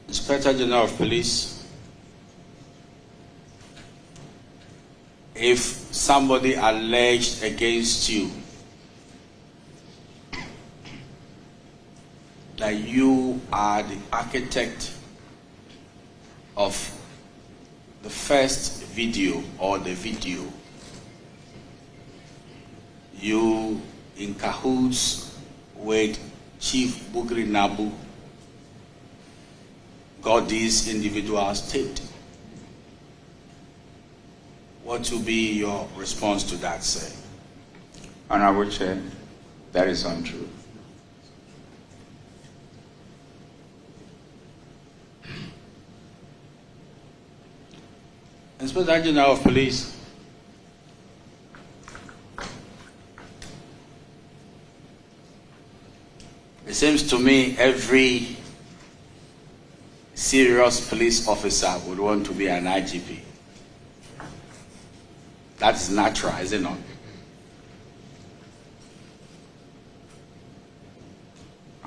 Inspector General of Police, if somebody alleged against you that you are the architect of the first video or the video, you in cahoots with Chief Bugri Naabu got these individuals taped, what will be your response to that, sir? Honorable Chair, that is untrue. Inspector General of Police, it seems to me every serious police officer would want to be an IGP. That's natural, is it not?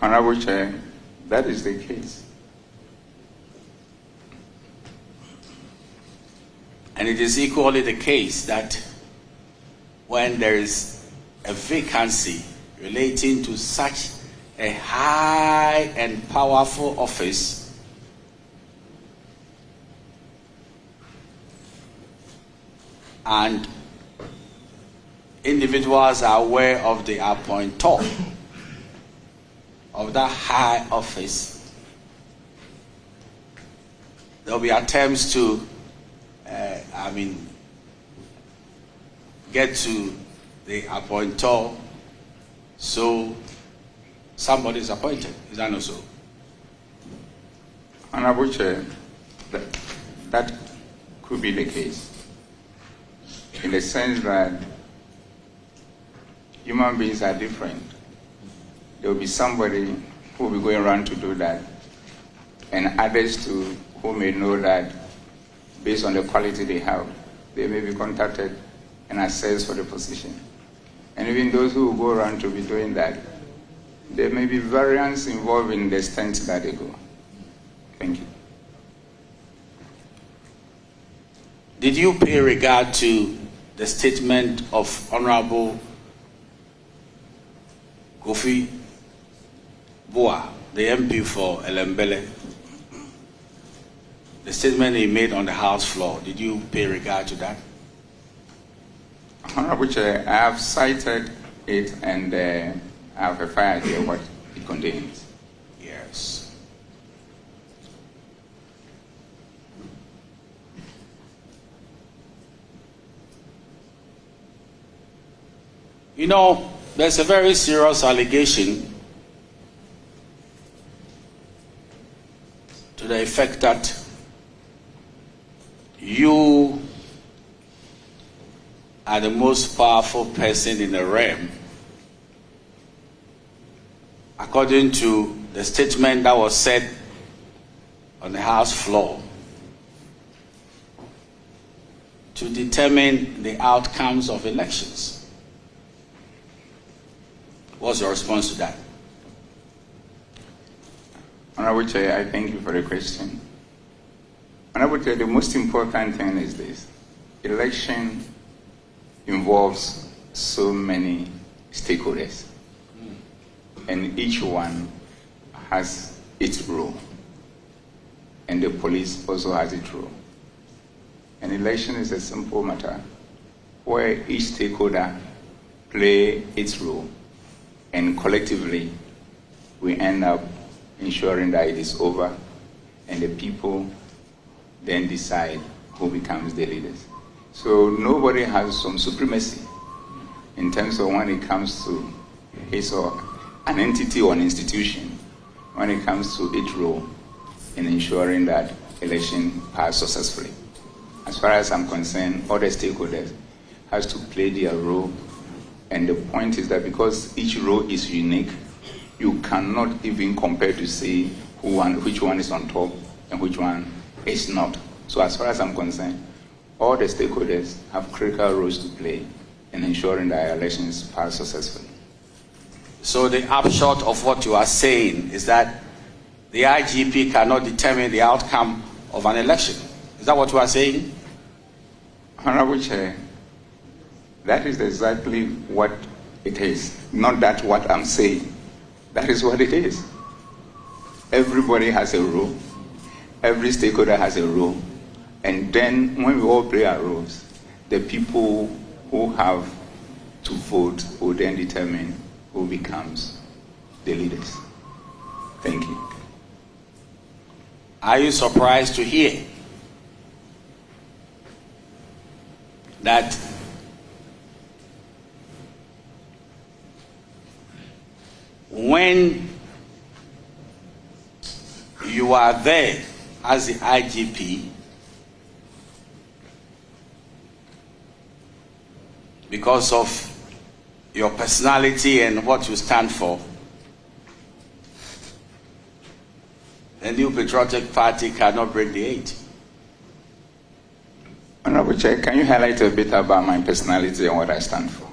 Honorable Chair, that is the case. And it is equally the case that when there is a vacancy relating to such a high and powerful office, and individuals are aware of the appointer of that high office, there will be attempts to get to the appointer, so somebody is appointed. Is that not so? Honorable Chair, that could be the case, in the sense that human beings are different. There will be somebody who will be going around to do that, and others too who may know that based on the quality they have, they may be contacted and assessed for the position. And even those who will go around to be doing that, there may be variance involved in the extent that they go. Thank you. Did you pay regard to the statement of Honorable Kofi Boa, the MP for Elembele? The statement he made on the House floor, did you pay regard to that? Honorable Chair, I have cited it and I have a fair idea what it contains. Yes. You know, there's a very serious allegation to the effect that you are the most powerful person in the realm, according to the statement that was said on the House floor, to determine the outcomes of elections. What's your response to that? Honorable Chair, I thank you for the question. Honorable Chair, the most important thing is this. Election involves so many stakeholders, and each one has its role, and the police also has its role. An election is a simple matter where each stakeholder play its role, and collectively we end up ensuring that it is over, and the people then decide who becomes the leaders. So nobody has some supremacy in terms of when it comes to his or an entity or an institution, when it comes to its role in ensuring that election pass successfully. As far as I'm concerned, all the stakeholders has to play their role, and the point is that because each role is unique, you cannot even compare to say which one is on top and which one is not. So as far as I'm concerned, all the stakeholders have critical roles to play in ensuring that our elections pass successfully. So the upshot of what you are saying is that the IGP cannot determine the outcome of an election. Is that what you are saying? Honorable Chair, that is exactly what it is. Not that what I'm saying. That is what it is. Everybody has a role. Every stakeholder has a role. And then when we all play our roles, the people who have to vote will then determine who becomes the leaders. Thank you. Are you surprised to hear that when you are there as the IGP, because of your personality and what you stand for, the New Patriotic Party cannot break the 8? Honorable Chair, can you highlight a bit about my personality and what I stand for?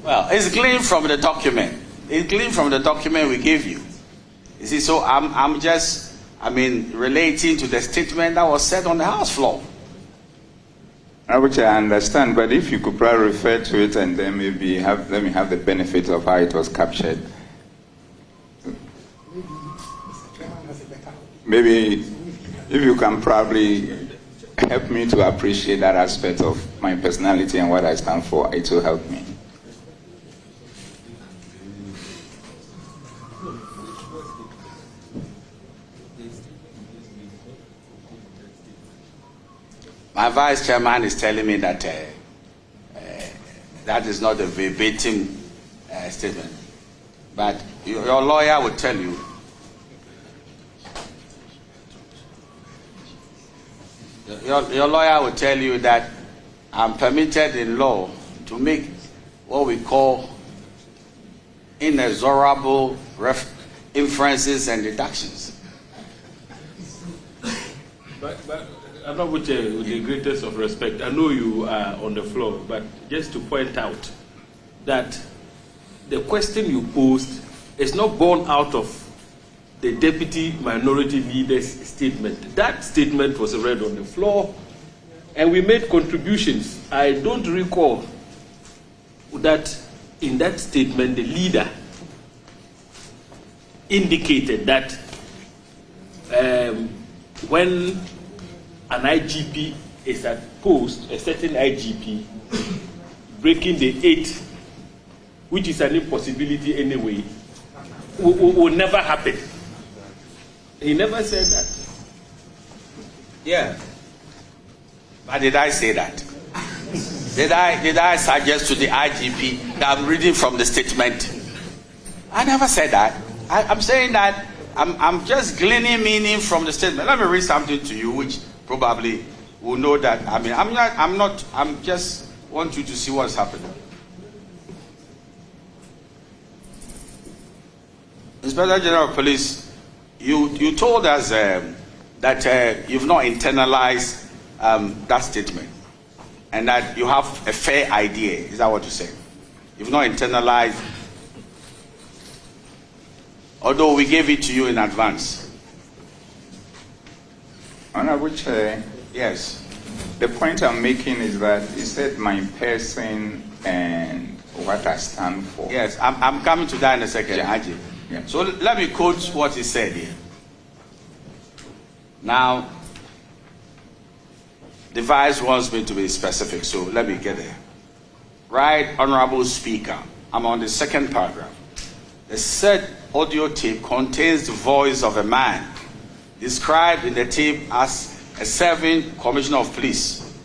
Well, it's gleaned from the document. It's gleaned from the document we gave you. You see, so I'm just relating to the statement that was said on the House floor. Honorable Chair, I understand, but if you could probably refer to it and then maybe let me have the benefit of how it was captured. Maybe if you can probably help me to appreciate that aspect of my personality and what I stand for, it will help me. My vice chairman is telling me that that is not a verbatim statement, but your lawyer will tell you. Your lawyer will tell you that I'm permitted in law to make what we call inexorable inferences and deductions. But I'm not with the greatest of respect. I know you are on the floor, but just to point out that the question you posed is not born out of the Deputy Minority Leader's statement. That statement was read on the floor, and we made contributions. I don't recall that in that statement the leader indicated that when an IGP is at post, a certain IGP, breaking the 8, which is an impossibility anyway, will never happen. He never said that. Yeah. But did I say that? Did I suggest to the IGP that I'm reading from the statement? I never said that. I'm saying that I'm just gleaning meaning from the statement. Let me read something to you, which probably will know that. I'm just want you to see what's happening. Inspector General of Police, you told us that you've not internalized that statement and that you have a fair idea. Is that what you said? You've not internalized, although we gave it to you in advance. Honorable Chair, yes. The point I'm making is that you said my person and what I stand for. Yes, I'm coming to that in a second, Yeah. Ajay. Yeah. So let me quote what he said here. Now, the vice wants me to be specific, so let me get there. Right, Honorable Speaker, I'm on the second paragraph. The said audio tape contains the voice of a man described in the tape as a serving commissioner of police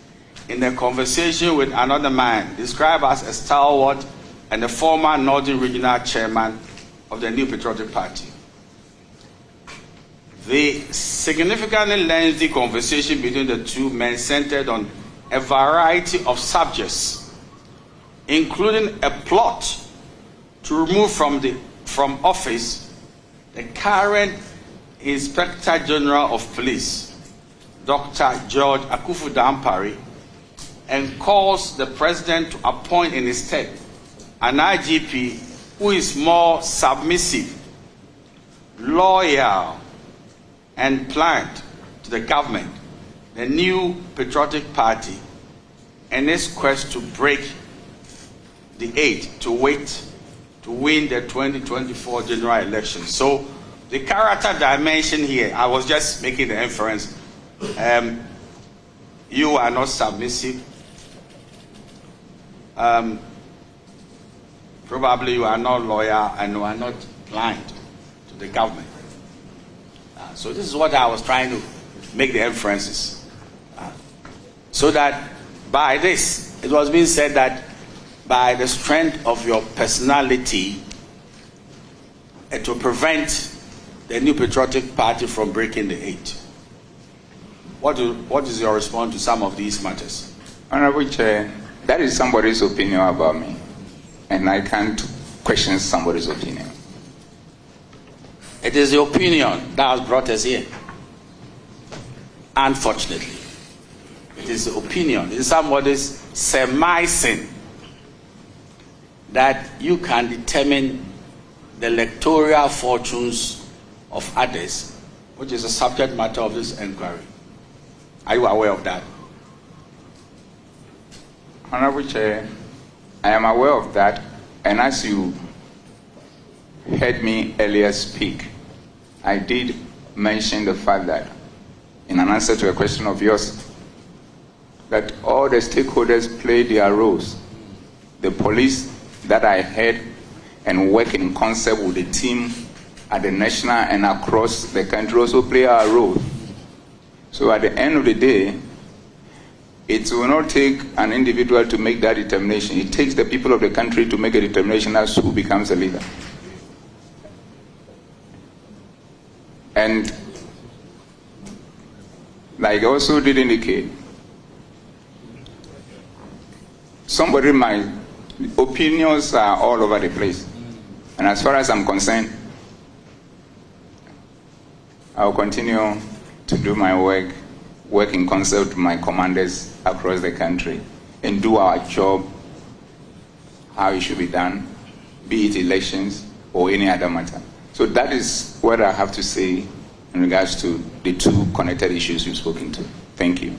in a conversation with another man described as a stalwart and the former Northern Regional Chairman of the New Patriotic Party. The significantly lengthy conversation between the two men centered on a variety of subjects, including a plot to remove from office the current Inspector General of Police, Dr. George Akufu-Dampare, and calls the President to appoint in his stead an IGP who is more submissive, loyal and pliant to the government, the new patriotic party, and its quest to break the 8 to win the 2024 general election. So the character dimension here, I was just making the inference. You are not submissive. Probably you are not loyal and you are not blind to the government. So this is what I was trying to make the inferences. So that by this, it was being said that by the strength of your personality, it will prevent the New Patriotic Party from breaking the 8. What is your response to some of these matters? Honorable Chair, that is somebody's opinion about me, and I can't question somebody's opinion. It is the opinion that has brought us here. Unfortunately, it is the opinion. It is somebody's surmising that you can determine the electoral fortunes of others, which is the subject matter of this inquiry. Are you aware of that? Honorable Chair, I am aware of that, and as you heard me earlier speak, I did mention the fact that, in an answer to a question of yours, that all the stakeholders play their roles. The police that I heard and work in concert with the team at the national and across the country also play our role. So at the end of the day, it will not take an individual to make that determination. It takes the people of the country to make a determination as to who becomes a leader. And like I also did indicate, my opinions are all over the place. And as far as I'm concerned, I'll continue to do my work in concert with my commanders across the country, and do our job how it should be done, be it elections or any other matter. So that is what I have to say in regards to the two connected issues you've spoken to. Thank you.